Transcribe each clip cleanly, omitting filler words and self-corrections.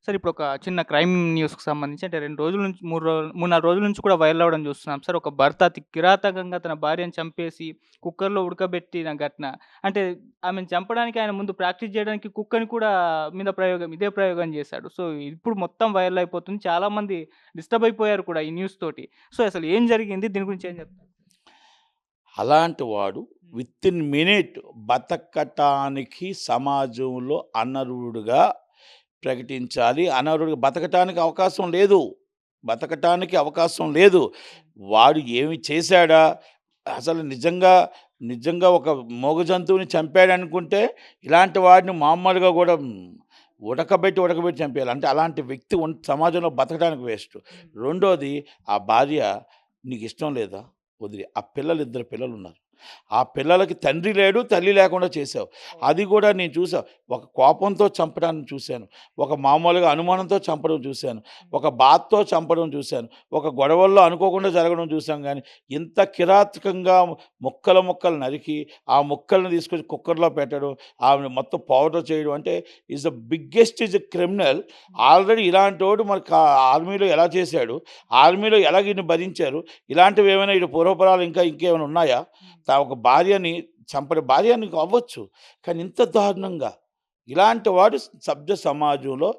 Sir ఇప్పుడు ఒక చిన్న క్రైమ్ న్యూస్‌కి సంబంధించి అంటే 2 రోజుల నుంచి 3, 4 రోజుల నుంచి కూడా వైరల్ అవ్వడం చూస్తున్నాం సార్. ఒక భర్త అతి కిరాతకంగా తన భార్యను చంపేసి కుక్కర్‌లో ఉడకబెట్టిన ఘటన. అంటే ఆమెను చంపడానికి ఆయన ముందు ప్రాక్టీస్ చేయడానికి కుక్కని కూడా ఇదే ప్రయోగం చేశాడు. సో, ఇప్పుడు మొత్తం వైరల్ అయిపోతుంది. చాలామంది డిస్టర్బ్ అయిపోయారు కూడా ఈ న్యూస్ తోటి. సో, అసలు ఏం జరిగింది? దీని గురించి ఏం చెప్తారు? అలాంటి వాడు హ్మ్. వితిన్ మినిట్ బతకటానికి సమాజంలో అనర్హుడుగా ప్రకటించాలి. అనర్హుడిగా బతకటానికి అవకాశం లేదు. బతకటానికి అవకాశం లేదు. వాడు ఏమి చేశాడా? అసలు నిజంగా ఒక మూగ జంతువుని చంపాడనుకుంటే, ఇలాంటి వాడిని మామూలుగా గూడా ఉడకబెట్టి చంపేయాలి. అంటే అలాంటి వ్యక్తి సమాజంలో బతకడానికి వేస్ట్. హ్మ్. రెండోది ఆ భార్య నీకిష్టం లేదా? వదిలేయి. ఆ ఇద్దరు పిల్లలున్నారు. ఆ పిల్లలకి తండ్రి లేడు, తల్లి లేకుండా చేశావు. అవును. అది గూడా నేను చూసా. ఒక కోపంతో చంపడాన్ని చూశాను. ఒక మామూలుగా అనుమానంతో చంపడం చూశాను. హ్మ్. ఒక బాధతో చంపడం చూశాను. ఒక గొడవల్లో అనుకోకుండా జరగడం చూసాం గానీ, ఇంత కిరాతకంగా ముక్కలు నరికి, ఆ ముక్కల్ని తీసుకొచ్చి కుక్కర్‌లో పెట్టడం, ఆమెను మొత్తం పౌడర్ చేయడం అంటే ఈజ్ ఎ క్రిమినల్. హ్మ్. ఆల్రెడీ ఇలాంటోడు మరి ఆర్మీలో ఎలా చేశాడు? ఆర్మీలో ఎలాగ ఈయన్ని భరించారు? ఇలాంటివి ఏమైనా ఈడ పూర్వపురాలు ఇంకేమైనా ఉన్నాయా? హ్మ్. ఒక భార్యని చంపడం భార్య నీకు అవ్వచ్చు. కానీ ఇంత దారుణంగా ఇలాంటి వాడు సభ్య సమాజంలో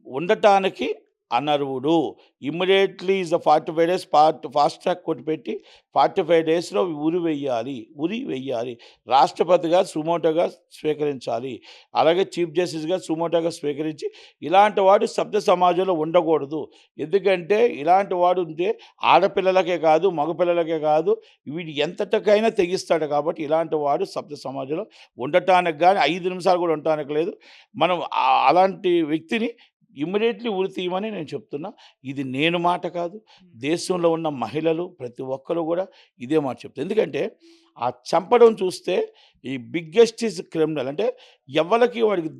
ఉండటానికి అనర్హుడు. Immediately is the 45 days fast track court పెట్టి 45 డేస్‌లో ఉరి వెయ్యాలి. రాష్ట్రపతిగా సుమోటోగా స్వీకరించాలి. అలాగే చీఫ్ జస్టిస్‌గా సుమోటోగా స్వీకరించి ఇలాంటి వాడు సభ్య సమాజంలో ఉండకూడదు. ఎందుకంటే ఇలాంటి వాడు ఉంటే ఆడపిల్లలకే కాదు, మగపిల్లలకే కాదు వీడు ఎంతటికైనా తెగిస్తాడు కాబట్టి ఇలాంటి వాడు సభ్య సమాజంలో ఉండటానికి గాని 5 నిమిషాలు కూడా ఉండటానికి లేదు. మనం అలాంటి వ్యక్తిని ఇమ్మీడియేట్‌లీ ఉరి తీయమని నేను చెప్తున్నా. ఇది నేను మాట కాదు. హ్మ్. దేశంలో ఉన్న మహిళలు ప్రతి ఒక్కరు గూడా ఇదే మాట చెప్తారు. ఎందుకంటే ఆ చంపడం చూస్తే ఈ బిగ్గెస్ట్ ఈజ్ క్రిమినల్ అంటే ఎవ్వలకి వాడికి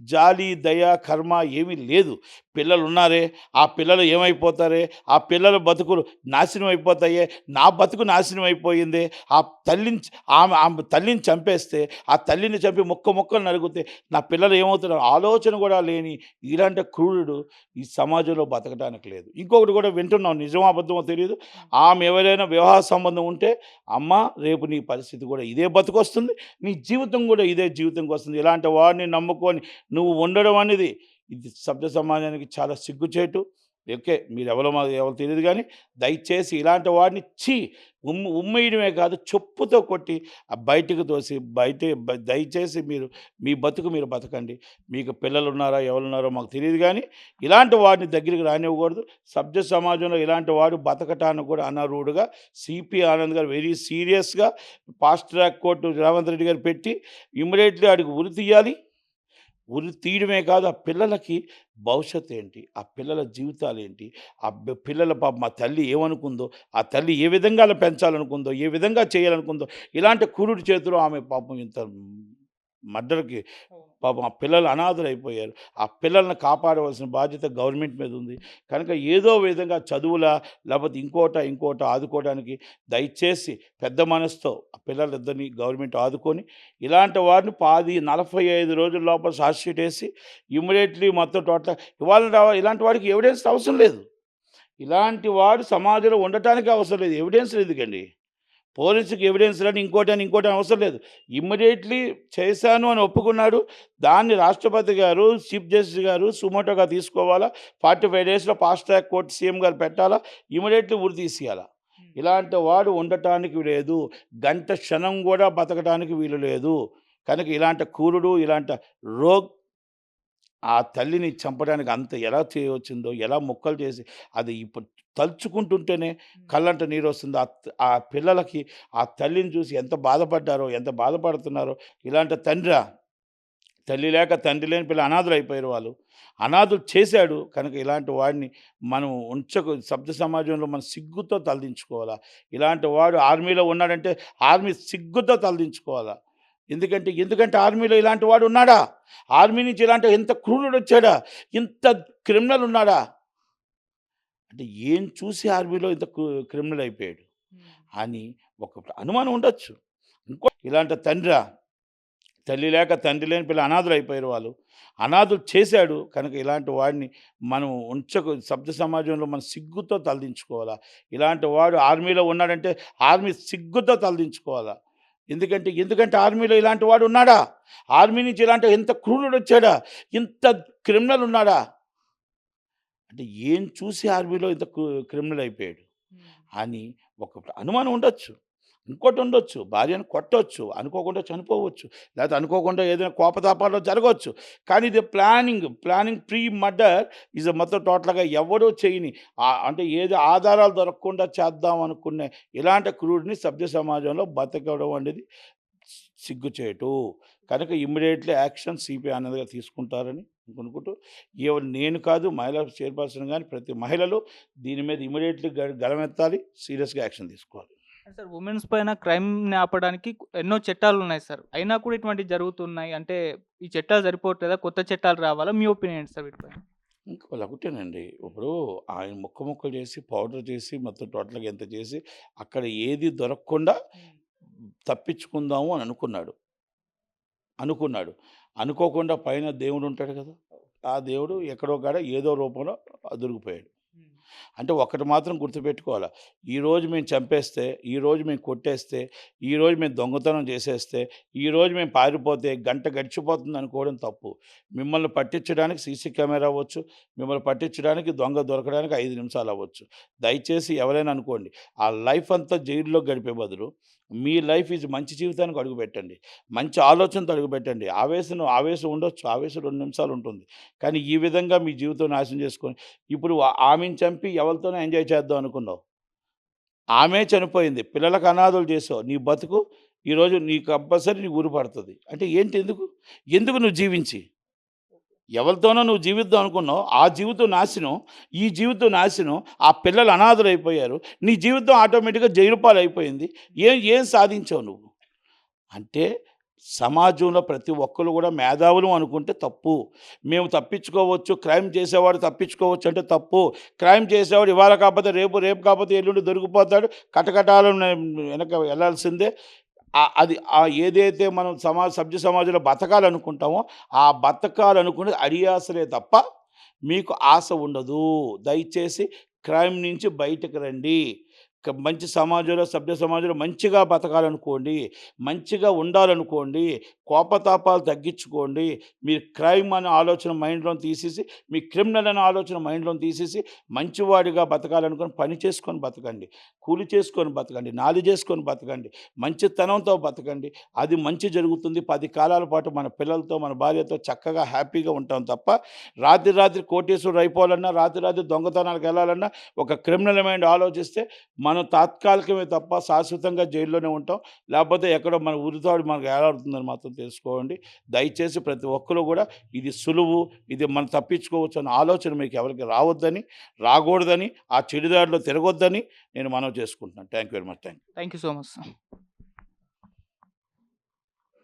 జాలి, దయ, కర్మ ఏమీ లేదు. పిల్లలున్నారే, ఆ పిల్లలు ఏమైపోతారే, ఆ పిల్లల బతుకులు నాశనం అయిపోతాయే, నా బతుకు నాశనం అయిపోయిందే, ఆ తల్లిని ఆమె తల్లిని చంపేస్తే, ఆ తల్లిని చంపి ముక్కలు నరికితే నా పిల్లలు ఏమవుతారో ఆలోచన కూడా లేని ఇలాంటి క్రూరుడు ఈ సమాజంలో బతకడానికి లేదు. ఇంకొకటి కూడా వింటున్నాం నిజమో అబద్ధమో తెలీదు. హ్మ్. ఆమె ఎవరైనా వివాహ సంబంధం ఉంటే, అమ్మా రేపు నీ పరిస్థితి కూడా ఇదే బతుకొస్తుంది. నీ జీవితం కూడా ఇదే జీవితంకొస్తుంది. ఇలాంటి వాడిని నమ్ముకొని నువ్వు ఉండడం అనేది ఇది సభ్య సమాజానికి చాలా సిగ్గుచేటు. ఓకే. మీరెవరో ఎవరో తెలీదు గానీ, దయచేసి ఇలాంటి వాడిని ఉమ్మేయడమే కాదు చెప్పుతో కొట్టి బయటికి తోసి దయచేసి మీ బతుకు మీరు బతకండి. మీకు పిల్లలున్నారా? ఎవరున్నారో మాకు తెలీదు గానీ, ఇలాంటి వాడిని దగ్గరికి రానివ్వకూడదు. సభ్య సమాజంలో ఇలాంటి వాడు బతకటానికి కూడా అనర్హుడుగా సిపి ఆనంద్ గారు వెరీ సీరియస్‌గా fast track court Revanth Reddy గారు పెట్టి ఇమ్మీడియేట్‌లీ ఆడికి ఉరి తీయాలి. ఉరి తీయడమే కాదు, ఆ పిల్లలకి భవిష్యత్తేంటి? ఆ పిల్లల జీవితాలేంటి? పిల్లల పాపం ఆ తల్లి ఏమనుకుందో, ఆ తల్లి ఏ విధంగా ఆళ్ళని పెంచాలనుకుందో, ఏ విధంగా చేయాలనుకుందో, ఇలాంటి క్రూరుడి చేతిలో ఆమె పాపం ఇంత మర్డర్‌కి అవును. పాపం ఆ పిల్లలు అనాథలైపోయారు. ఆ పిల్లల్ని కాపాడవలసిన బాధ్యత గవర్నమెంట్ మీద ఉంది. కనుక ఏదో విధంగా చదువులా, లేపోతే ఇంకోటా ఆదుకోవడానికి దయచేసి పెద్ద మనసుతో ఆ పిల్లలిద్దరిని గవర్నమెంట్ ఆదుకొని, ఇలాంటి వారిని 45 రోజుల లోపల చార్జ్ షీట్ ఏసి ఇమ్మీడియేట్‌లీ మొత్తం టోటల్ ఇలాంటి వాడికి ఎవిడెన్స్ అవసరం లేదు. ఇలాంటి వాడు సమాజంలో ఉండటానికి అవసరం లేదు. ఎవిడెన్స్‌లు ఎందుకండి? పోలీసుకి ఎవిడెన్స్‌లని ఇంకోటని అవసరం లేదు. ఇమ్మీడియేట్‌లీ చేశాను అని ఒప్పుకున్నాడు. దాన్ని రాష్ట్రపతి గారు, చీఫ్ జస్టిస్ గారు సుమోటోగా తీసుకోవాలా. 45 డేస్‌లో ఫాస్ట్ ట్రాక్ కోర్ట్ సీఎం గారు పెట్టాలా. ఇమ్మీడియేట్‌లీ ఉరి తీసేయాల. హ్మ్. ఇలాంటి వాడు ఉండటానికి లేదు. గంట క్షణం గూడా బతకడానికి వీలు లేదు. కనుక ఇలాంటి క్రూరుడు, ఇలాంటి రోగ్ ఆ తల్లిని చంపడానికి అంత ఎలా చేయవచ్చిందో, ఎలా ముక్కలు చేసి అది ఇప్పుడు తలుచుకుంటుంటేనే హ్మ్. కళ్ళంట నీరొస్తుంది. ఆ పిల్లలకి ఆ తల్లిని చూసి ఎంత బాధపడ్డారో, ఎంత బాధపడుతున్నారో. ఇలాంటి తల్లి లేక తండ్రి లేని పిల్ల అనాథలయిపోయారు వాళ్ళు. అనాథలు చేశాడు. కనుక ఇలాంటి వాడిని మనం సభ్య సమాజంలో మనం సిగ్గుతో తలదించుకోవాలా. ఇలాంటి వాడు ఆర్మీలో ఉన్నాడంటే ఆర్మీ సిగ్గుతో తలదించుకోవాలా. ఎందుకంటే ఆర్మీలో ఇలాంటి వాడు ఉన్నాడా? ఆర్మీ నుంచి ఇలాంటి ఇంత క్రూరుడొచ్చాడా? ఇంత క్రిమినల్ ఉన్నాడా? అంటే ఏం చూసి ఆర్మీలో ఇంత క్రిమినల్ అయిపోయాడు హ్మ్. అని ఒక అనుమానం ఉండొచ్చు. ఇలాంటి తండ్రా? తల్లి లేక తండ్రి లేని పిల్ల అనాథలు అయిపోయారు వాళ్ళు. అనాథలు చేశాడు కనుక ఇలాంటి వాడిని మనం సభ్య సమాజంలో మనం సిగ్గుతో తలదించుకోవాలా. ఇలాంటి వాడు ఆర్మీలో ఉన్నాడంటే ఆర్మీ సిగ్గుతో తలదించుకోవాలా. ఎందుకంటే ఆర్మీలో ఇలాంటి వాడు ఉన్నాడా? ఆర్మీ నుంచి ఇలాంటి ఇంత క్రూరుడొచ్చాడా? ఇంత క్రిమినల్ ఉన్నాడా? అంటే ఏం చూసి ఆర్మీలో ఇంత క్రిమినల్ అయిపోయాడు అని ఒక అనుమానం ఉండొచ్చు. ఇంకోటి ఉండొచ్చు, భార్యను కొట్టొచ్చు, అనుకోకుండా చనిపోవచ్చు, లేకపోతే అనుకోకుండా ఏదైనా కోపతాపాల్లో జరగవచ్చు. కానీ ఇది ప్లానింగ్ ప్రీ మర్డర్ మొత్తం టోటల్‌గా ఎవడూ చేయని అంటే ఏది ఆధారాలు దొరకకుండా చేద్దాం అనుకునే ఇలాంటి క్రూరుడిని సభ్య సమాజంలో బతకడం అనేది సిగ్గుచేటు. కనుక ఇమ్మీడియేట్‌లీ యాక్షన్ సిపిఐ అన్నదిగా తీసుకుంటారని అనుకుంటూ నేను కాదు మహిళా చైర్పర్సన్ గాని ప్రతి మహిళలు దీని మీద ఇమ్మీడియేట్‌లీ గళమెత్తాలి. సీరియస్‌గా యాక్షన్ తీసుకోవాలి. సార్ ఉమెన్స్ పైన క్రైమ్‌ని ఆపడానికి ఎన్నో చట్టాలున్నాయి సార్. అయినా కూడా ఇటువంటివి జరుగుతున్నాయి. అంటే ఈ చట్టాలు సరిపోవట్లేదా? కొత్త చట్టాలు రావాలా? మీ ఒపీనియన్ ఏంటి సార్ వీటిపైన? ఇంకా ఒకటేనండి. ఇప్పుడు ఆయన ముక్కలు చేసి, పౌడర్ చేసి, మొత్తం టోటల్‌గా ఎంత చేసి, అక్కడ ఏది దొరకకుండా తప్పించుకుందాము అని అనుకున్నాడు. అనుకోకుండా పైన దేవుడు ఉంటాడు కదా! ఆ దేవుడు ఎక్కడో కాడ ఏదో రూపంలో దొరికిపోయాడు. అంటే ఒక్కటి మాత్రం గుర్తుపెట్టుకోవాలా. ఈరోజు మేము చంపేస్తే, ఈరోజు మేము కొట్టేస్తే, ఈరోజు మేము దొంగతనం చేసేస్తే, ఈరోజు మేము పారిపోతే గంట గడిచిపోతుంది అనుకోవడం తప్పు. మిమ్మల్ని పట్టించడానికి సీసీ కెమెరా అవ్వచ్చు, మిమ్మల్ని పట్టించడానికి దొంగ దొరకడానికి 5 నిమిషాలు అవ్వచ్చు. దయచేసి ఎవరైనా అనుకోండి, ఆ లైఫ్ అంతా జైలులో గడిపే బదులు మీ లైఫ్ మంచి జీవితానికి అడుగుపెట్టండి. మంచి ఆలోచనతో అడుగుపెట్టండి. ఆవేశం ఉండొచ్చు. ఆవేశం 2 నిమిషాలు ఉంటుంది. కానీ ఈ విధంగా మీ జీవితం నాశనం చేసుకొని ఇప్పుడు ఆమెను చంపి ఎవరితోనో ఎంజాయ్ చేద్దాం అనుకున్నావు. ఆమె చనిపోయింది. పిల్లలకు అనాథలు చేసావు. నీ బతుకు ఈరోజు నీకు కంపల్సరీ నీకు ఉరి పడుతుంది. అంటే ఏంటి ఎందుకు నువ్వు జీవించి? ఎవరితోనో నువ్వు జీవిద్దాం అనుకున్నావు. ఆ జీవితం నాశనం, ఈ జీవితం నాశనం. ఆ పిల్లలు అనాథలైపోయారు. నీ జీవితం ఆటోమేటిక్‌గా జైలు పాలైపోయింది. ఏం సాధించావు నువ్వు? అంటే సమాజంలో ప్రతి ఒక్కరు కూడా మేధావులు అనుకుంటే తప్పు. మేము తప్పించుకోవచ్చు, క్రైమ్ చేసేవాడు తప్పించుకోవచ్చు అంటే తప్పు. క్రైమ్ చేసేవాడు ఇవాళ కాకపోతే రేపు, రేపు కాకపోతే ఎల్లుండి దొరికిపోతాడు. కటకటాలను వెనక వెళ్ళాల్సిందే. అది ఏదైతే మనం సభ్య సమాజంలో బతకాలనుకుంటామో, ఆ బతకాలనుకునేది అడియాసలే తప్ప మీకు ఆశ ఉండదు. దయచేసి క్రైమ్ నుంచి బయటకు రండి. మంచి సమాజంలో సభ్య సమాజంలో మంచిగా బతకాలనుకోండి. మంచిగా ఉండాలనుకోండి. కోపతాపాలు తగ్గించుకోండి. మీరు క్రైమ్ అనే ఆలోచన మైండ్‌లోని తీసేసి, మీ క్రిమినల్ అనే ఆలోచన మైండ్‌లోని తీసేసి, మంచివాడిగా బతకాలనుకొని పని చేసుకొని బతకండి. కూలి చేసుకొని బతకండి. నాలి చేసుకొని బతకండి. మంచితనంతో బతకండి. అది మంచి జరుగుతుంది. 10 కాలాల పాటు మన పిల్లలతో, మన భార్యతో చక్కగా హ్యాపీగా ఉంటాం తప్ప, రాత్రి కోటీశ్వరుడు అయిపోవాలన్నా, రాత్రి దొంగతనాలకు వెళ్ళాలన్నా, ఒక క్రిమినల్ మైండ్ ఆలోచిస్తే మనం తాత్కాలికమే తప్ప శాశ్వతంగా జైల్లోనే ఉంటాం. లేకపోతే ఎక్కడో మన ఉరితాడు మనకు ఏలాడుతుందని మాత్రం తెలుసుకోండి. దయచేసి ప్రతి ఒక్కరు కూడా ఇది సులువు, ఇది మనం తప్పించుకోవచ్చు అన్న ఆలోచన మీకు ఎవరికి రాకూడదని, ఆ చెడుదారిలో తిరగొద్దని నేను మనవి చేసుకుంటున్నాను. Thank you very much. Thank you so much sir.